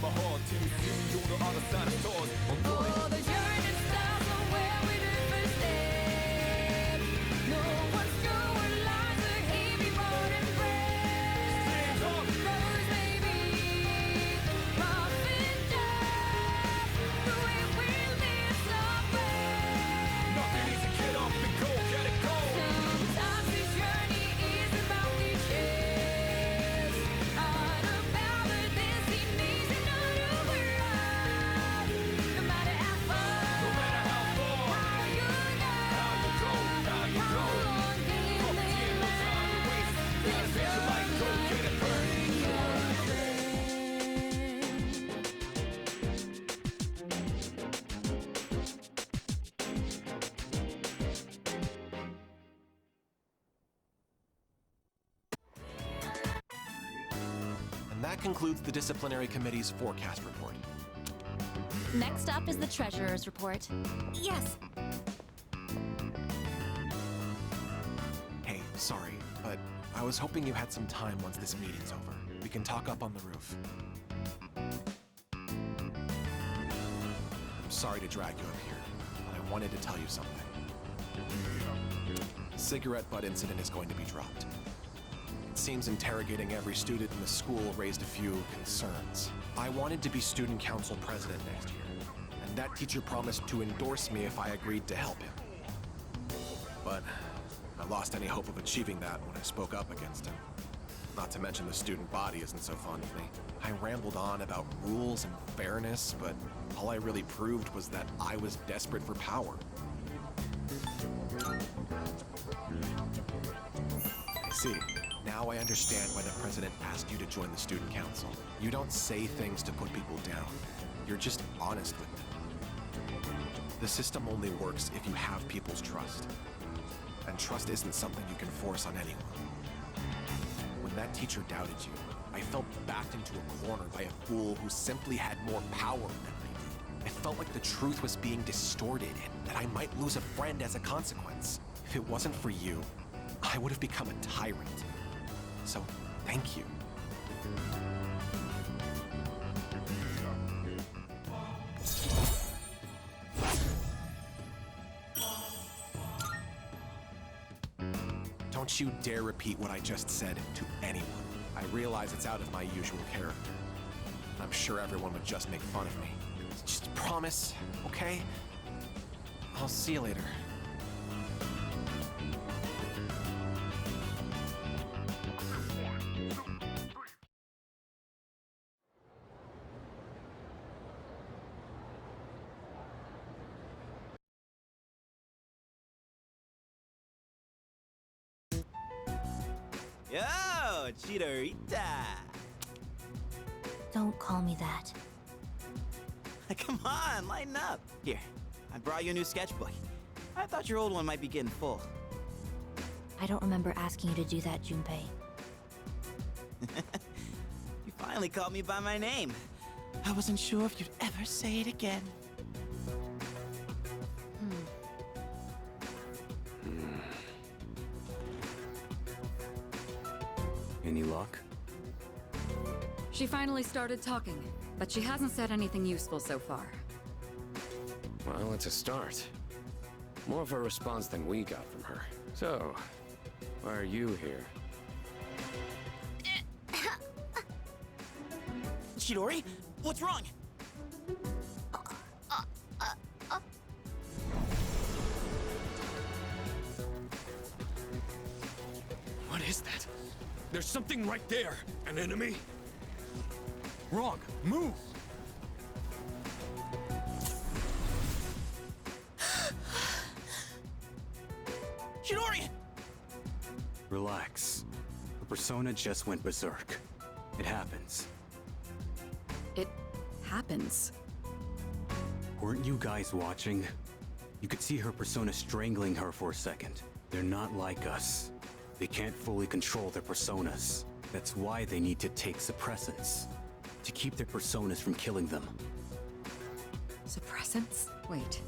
my heart till you see me on the other side of stars. Oh, the journey starts from where we do first step. No one's sure what lies ahead before the breath. Rose maybe, rough and tough, but we will live somewhere. Nothing easy, get up and go, get it go. Sometimes this journey is about the chase, not about the destination of the world. No matter how far, No matter how far, how you go, how you go, how long can yeah, they no time to waste. Gotta set your light, go get it burning. And that concludes the disciplinary committee's forecast report. Next up is the treasurer's report. Yes. Hey, sorry, but I was hoping you had some time once this meeting's over. We can talk up on the roof. I'm sorry to drag you up here, but I wanted to tell you something. Cigarette butt incident is going to be dropped. It seems interrogating every student in the school raised a few concerns. I wanted to be student council president next year, and that teacher promised to endorse me if I agreed to help him. But I lost any hope of achieving that when I spoke up against him. Not to mention the student body isn't so fond of me. I rambled on about rules and fairness, but all I really proved was that I was desperate for power. I see. Now I understand why the president asked you to join the student council. You don't say things to put people down. You're just honest with them. The system only works if you have people's trust. And trust isn't something you can force on anyone. When that teacher doubted you, I felt backed into a corner by a fool who simply had more power than I did. It felt like the truth was being distorted and that I might lose a friend as a consequence. If it wasn't for you, I would have become a tyrant. So, thank you. Don't you dare repeat what I just said to anyone. I realize it's out of my usual character. I'm sure everyone would just make fun of me. Just promise, okay? I'll see you later. Yo, Chitorita! Don't call me that. Come on, lighten up. Here, I brought you a new sketchbook. I thought your old one might be getting full. I don't remember asking you to do that, Junpei. You finally called me by my name. I wasn't sure if you'd ever say it again. Any luck? She finally started talking, but she hasn't said anything useful so far. Well, it's a start. More of a response than we got from her. So, why are you here? Chidori, what's wrong? What is that? There's something right there. An enemy? Wrong. Move! Chidori! Relax. Her persona just went berserk. It happens. It happens. Weren't you guys watching? You could see her persona strangling her for a second. They're not like us. They can't fully control their personas. That's why they need to take suppressants. To keep their personas from killing them. Suppressants? Wait.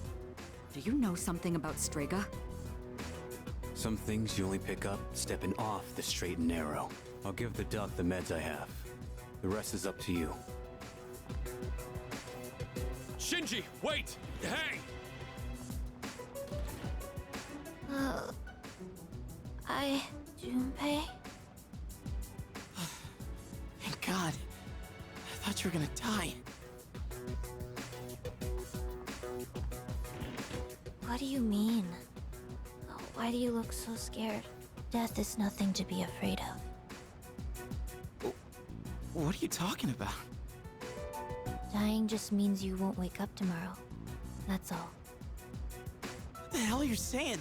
Do you know something about Strega? Some things you only pick up stepping off the straight and narrow. I'll give the duck the meds I have. The rest is up to you. Shinji, wait! Hey! Junpei? Thank God. I thought you were gonna die. What do you mean? Oh, why do you look so scared? Death is nothing to be afraid of. What are you talking about? Dying just means you won't wake up tomorrow. That's all. What the hell are you saying?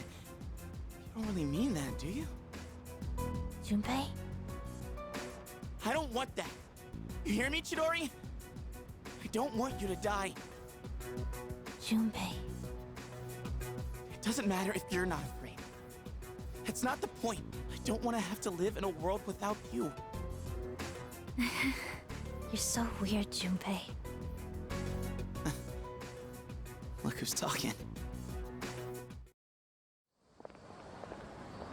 You don't really mean that, do you? Junpei? I don't want that. You hear me, Chidori? I don't want you to die. Junpei. It doesn't matter if you're not afraid. It's not the point. I don't want to have to live in a world without you. You're so weird, Junpei. Look who's talking.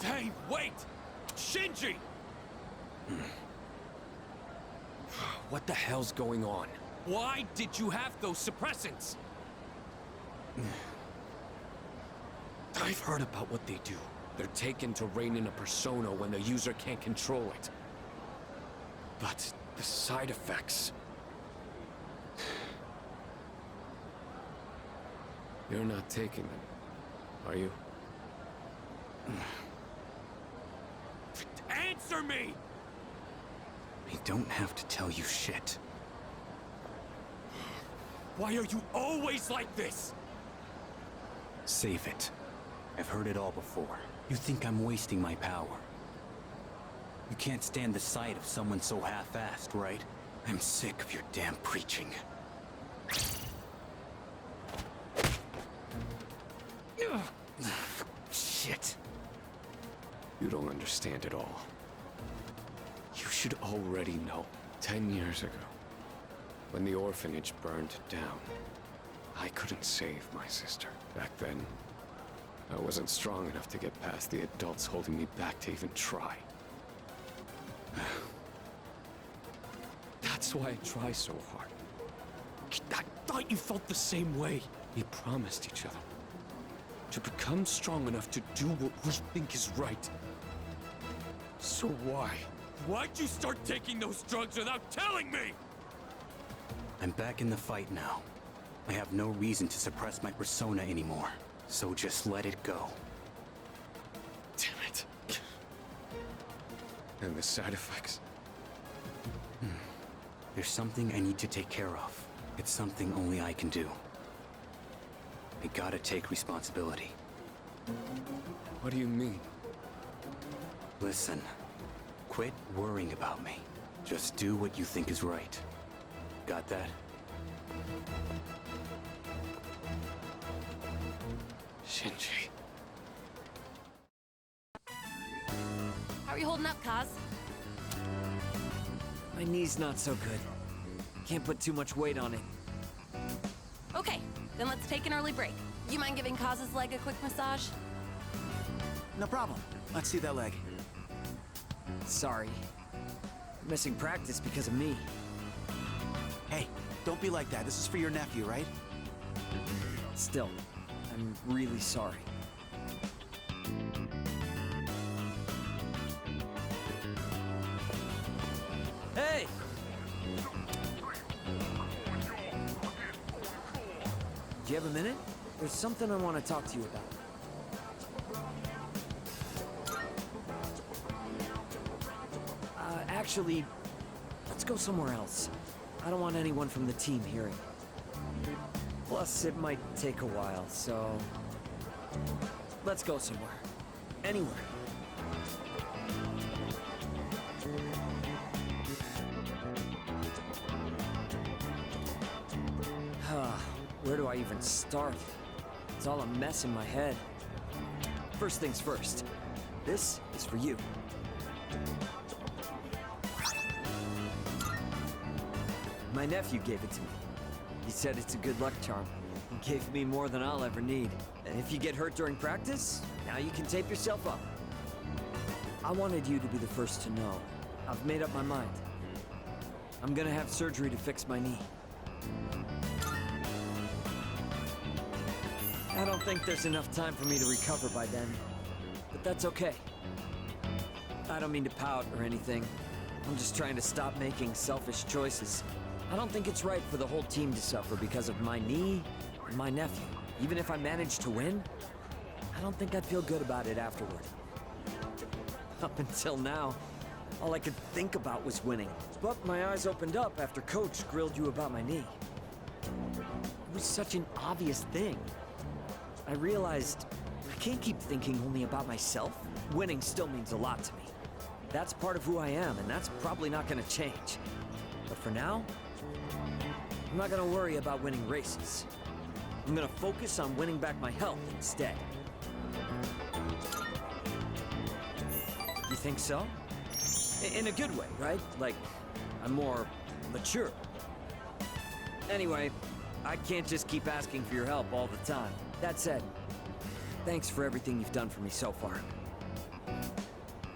Hey, wait! Shinji! What the hell's going on? Why did you have those suppressants? I've heard about what they do. They're taken to rein in a persona when the user can't control it. But the side effects... You're not taking them, are you? Answer me! I don't have to tell you shit. Why are you always like this? Save it. I've heard it all before. You think I'm wasting my power. You can't stand the sight of someone so half-assed, right? I'm sick of your damn preaching. Shit. You don't understand at all. You should already know. 10 years ago, when the orphanage burned down, I couldn't save my sister. Back then, I wasn't strong enough to get past the adults holding me back to even try. That's why I try so hard. I thought you felt the same way. We promised each other to become strong enough to do what we think is right. So why? Why'd you start taking those drugs without telling me? I'm back in the fight now. I have no reason to suppress my persona anymore. So just let it go. Damn it. And the side effects? There's something I need to take care of. It's something only I can do. I gotta take responsibility. What do you mean? Listen, quit worrying about me. Just do what you think is right. Got that? Shinji. How are you holding up, Kaz? My knee's not so good. Can't put too much weight on it. Okay, then let's take an early break. You mind giving Kaz's leg a quick massage? No problem. Let's see that leg. Sorry. You're missing practice because of me. Hey, don't be like that. This is for your nephew, right? Still, I'm really sorry. Hey! Do you have a minute? There's something I want to talk to you about. Actually, let's go somewhere else. I don't want anyone from the team hearing. Plus, it might take a while, so... Let's go somewhere. Anywhere. Where do I even start? It's all a mess in my head. First things first. This is for you. My nephew gave it to me. He said it's a good luck charm. He gave me more than I'll ever need. And if you get hurt during practice, now you can tape yourself up. I wanted you to be the first to know. I've made up my mind. I'm gonna have surgery to fix my knee. I don't think there's enough time for me to recover by then. But that's okay. I don't mean to pout or anything. I'm just trying to stop making selfish choices. I don't think it's right for the whole team to suffer because of my knee and my nephew. Even if I manage to win, I don't think I'd feel good about it afterward. Up until now, all I could think about was winning. But my eyes opened up after Coach grilled you about my knee. It was such an obvious thing. I realized I can't keep thinking only about myself. Winning still means a lot to me. That's part of who I am, and that's probably not gonna change. But for now, I'm not gonna worry about winning races. I'm gonna focus on winning back my health instead. You think so? In a good way, right? Like, I'm more mature. Anyway, I can't just keep asking for your help all the time. That said, thanks for everything you've done for me so far.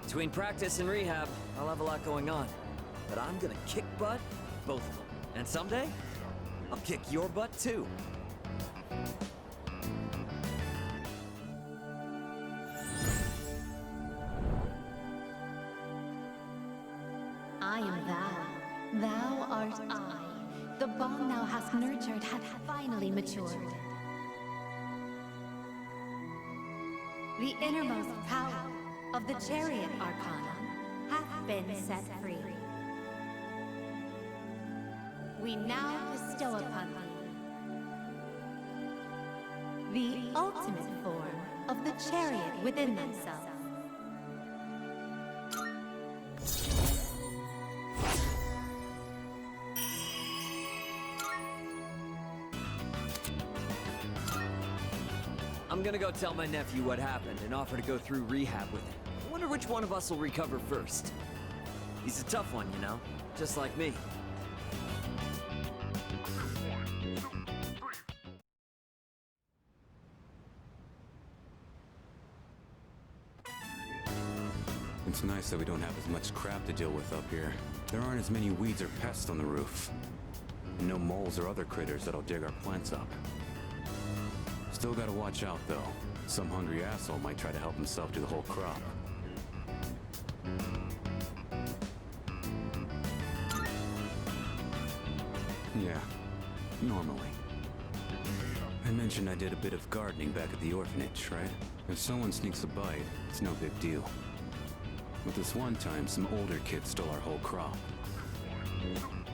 Between practice and rehab, I'll have a lot going on. But I'm gonna kick butt, both of them. And someday, I'll kick your butt too. I am thou. Thou art I. The bond thou hast nurtured hath finally matured. The innermost power of the Chariot Arcana hath been set free. We now bestow upon thee the ultimate form of the chariot within thyself. I'm gonna go tell my nephew what happened and offer to go through rehab with him. I wonder which one of us will recover first. He's a tough one, you know? Just like me. It's nice that we don't have as much crap to deal with up here. There aren't as many weeds or pests on the roof. And no moles or other critters that'll dig our plants up. Still gotta watch out, though. Some hungry asshole might try to help himself to the whole crop. Yeah, normally. I mentioned I did a bit of gardening back at the orphanage, right? If someone sneaks a bite, it's no big deal. But this one time, some older kid stole our whole crop.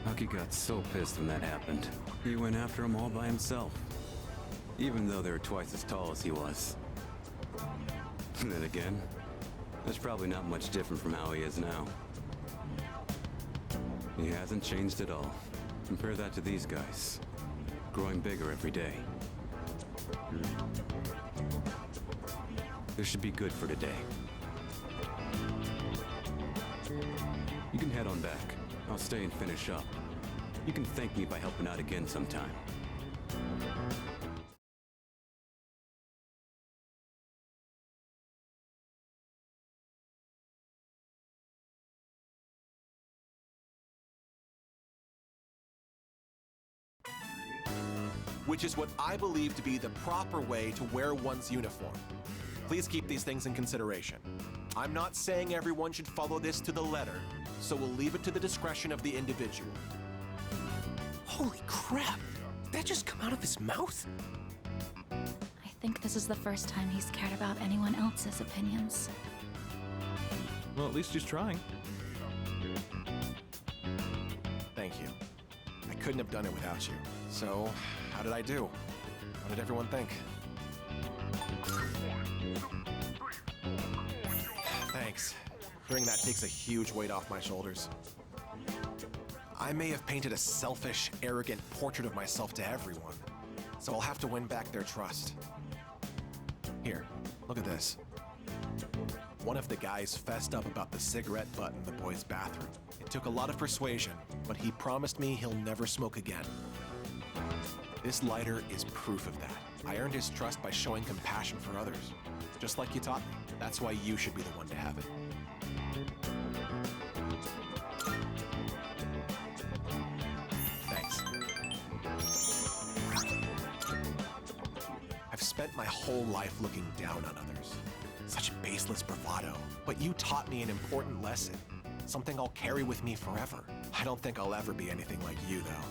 Hucky got so pissed when that happened. He went after them all by himself. Even though they were twice as tall as he was. And then again, that's probably not much different from how he is now. He hasn't changed at all. Compare that to these guys. Growing bigger every day. This should be good for today. You can head on back. I'll stay and finish up. You can thank me by helping out again sometime. Which is what I believe to be the proper way to wear one's uniform. Please keep these things in consideration. I'm not saying everyone should follow this to the letter, so we'll leave it to the discretion of the individual. Holy crap! Did that just come out of his mouth? I think this is the first time he's cared about anyone else's opinions. Well, at least he's trying. Thank you. I couldn't have done it without you. So, how did I do? What did everyone think? Thanks. Hearing that takes a huge weight off my shoulders. I may have painted a selfish, arrogant portrait of myself to everyone, so I'll have to win back their trust. Here, look at this. One of the guys fessed up about the cigarette butt in the boys' bathroom. It took a lot of persuasion, but he promised me he'll never smoke again. This lighter is proof of that. I earned his trust by showing compassion for others, just like you taught me. That's why you should be the one to have it. Thanks. I've spent my whole life looking down on others. Such baseless bravado. But you taught me an important lesson. Something I'll carry with me forever. I don't think I'll ever be anything like you, though.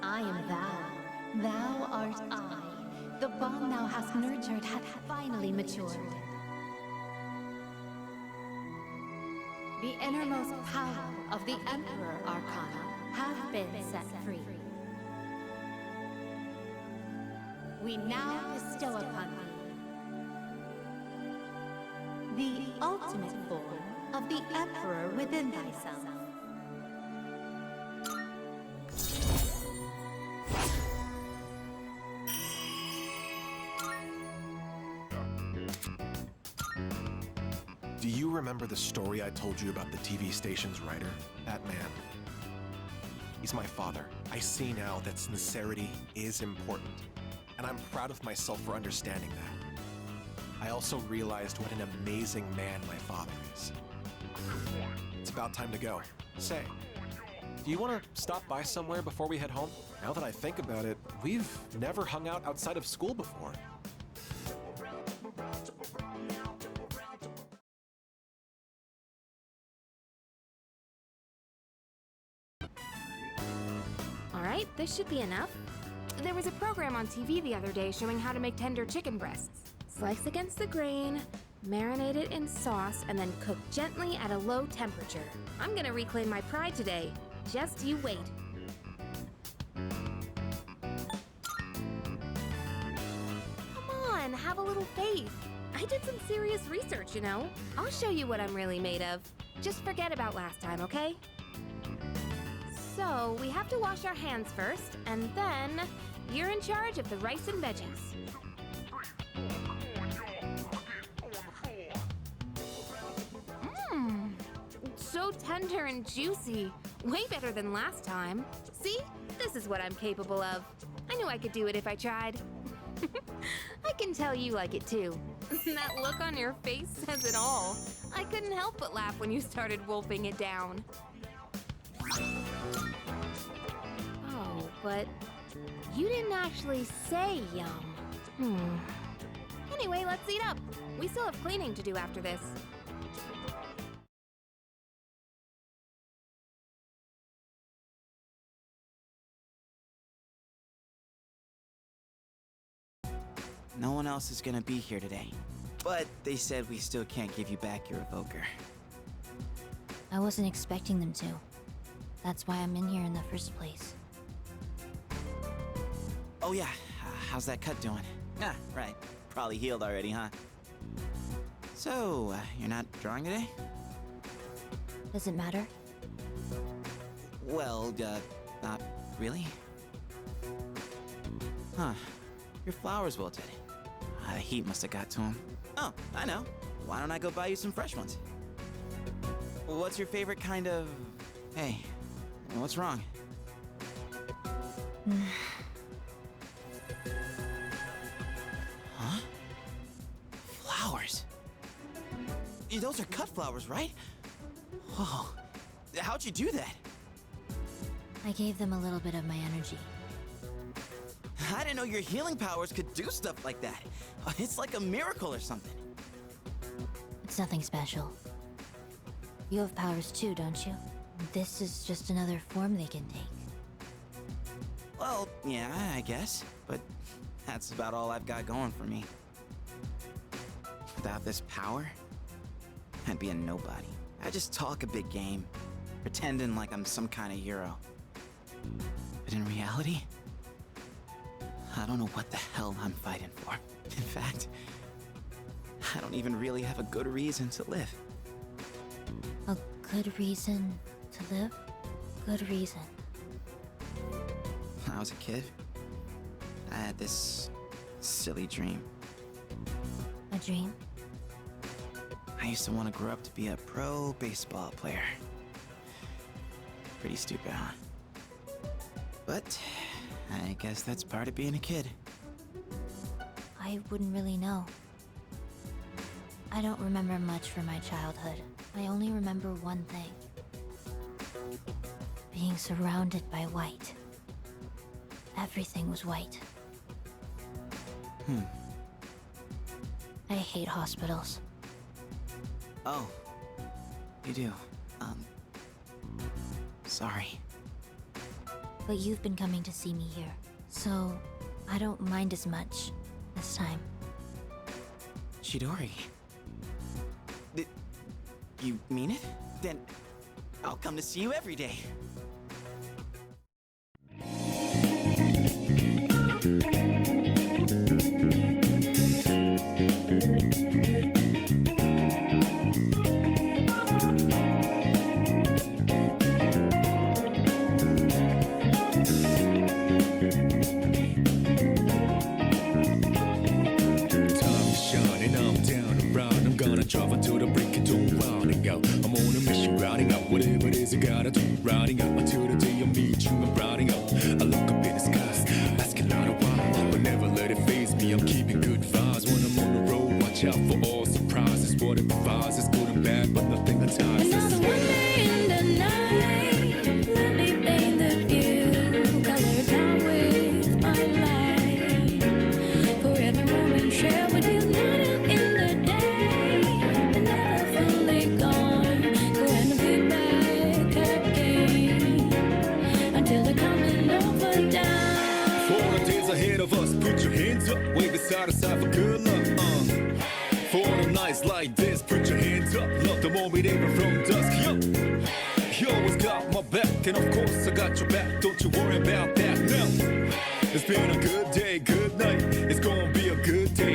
I am thou. Thou art I. The bond thou hast nurtured hath finally matured. The innermost power of the Emperor Arcana hath been set free. We now bestow upon thee the ultimate form of the Emperor within thyself. Do you remember the story I told you about the TV station's writer? That man. He's my father. I see now that sincerity is important, and I'm proud of myself for understanding that. I also realized what an amazing man my father is. It's about time to go. Say, do you want to stop by somewhere before we head home? Now that I think about it, we've never hung out outside of school before. Alright, this should be enough. There was a program on TV the other day showing how to make tender chicken breasts. Slice against the grain, marinate it in sauce, and then cook gently at a low temperature. I'm gonna reclaim my pride today. Just you wait. Come on, have a little faith. I did some serious research, you know. I'll show you what I'm really made of. Just forget about last time, okay? So, we have to wash our hands first, and then you're in charge of the rice and veggies. Mmm, so tender and juicy. Way better than last time. See? This is what I'm capable of. I knew I could do it if I tried. I can tell you like it too. That look on your face says it all. I couldn't help but laugh when you started wolfing it down. Oh, but you didn't actually say yum. Anyway, let's eat up. We still have cleaning to do after this. No one else is gonna be here today. But they said we still can't give you back your evoker. I wasn't expecting them to. That's why I'm in here in the first place. Oh yeah, how's that cut doing? Ah, right. Probably healed already, huh? So, you're not drawing today? Does it matter? Well, not really. Huh. Your flowers wilted. The heat must have got to them. Oh, I know. Why don't I go buy you some fresh ones? What's your favorite kind of... Hey, what's wrong? Huh? Flowers? Those are cut flowers, right? Whoa. How'd you do that? I gave them a little bit of my energy. I didn't know your healing powers could do stuff like that. It's like a miracle or something. It's nothing special. You have powers too, don't you? This is just another form they can take. Well, yeah, I guess. But that's about all I've got going for me. Without this power, I'd be a nobody. I just talk a big game, pretending like I'm some kind of hero. But in reality, I don't know what the hell I'm fighting for. In fact, I don't even really have a good reason to live. A good reason to live? Good reason. When I was a kid, I had this silly dream. A dream? I used to want to grow up to be a pro baseball player. Pretty stupid, huh? But I guess that's part of being a kid. I wouldn't really know. I don't remember much from my childhood. I only remember one thing. Being surrounded by white. Everything was white. I hate hospitals. Oh. You do. Sorry. But you've been coming to see me here, so I don't mind as much this time. Chidori. You mean it? Then I'll come to see you every day. Travel to the break it don't rounding out. I'm on a mission, grinding out whatever it is I gotta do. Riding out until the day I meet you. I'm riding out. I look up in the skies, asking out a while, but never let it faze me. I'm keeping good vibes when I'm on the road. Watch out for all surprises. What it provides is good and bad, but nothing that ties us. Another one day in the night. Let me paint the view. Color down with my light. For every moment shared with you, not in the day. Ahead of us, put your hands up, wave it side to side for good luck. For the nights like this, put your hands up, love the moment even from dusk. Yo, you always got my back, and of course I got your back. Don't you worry about that now. It's been a good day, good night. It's gonna be a good day.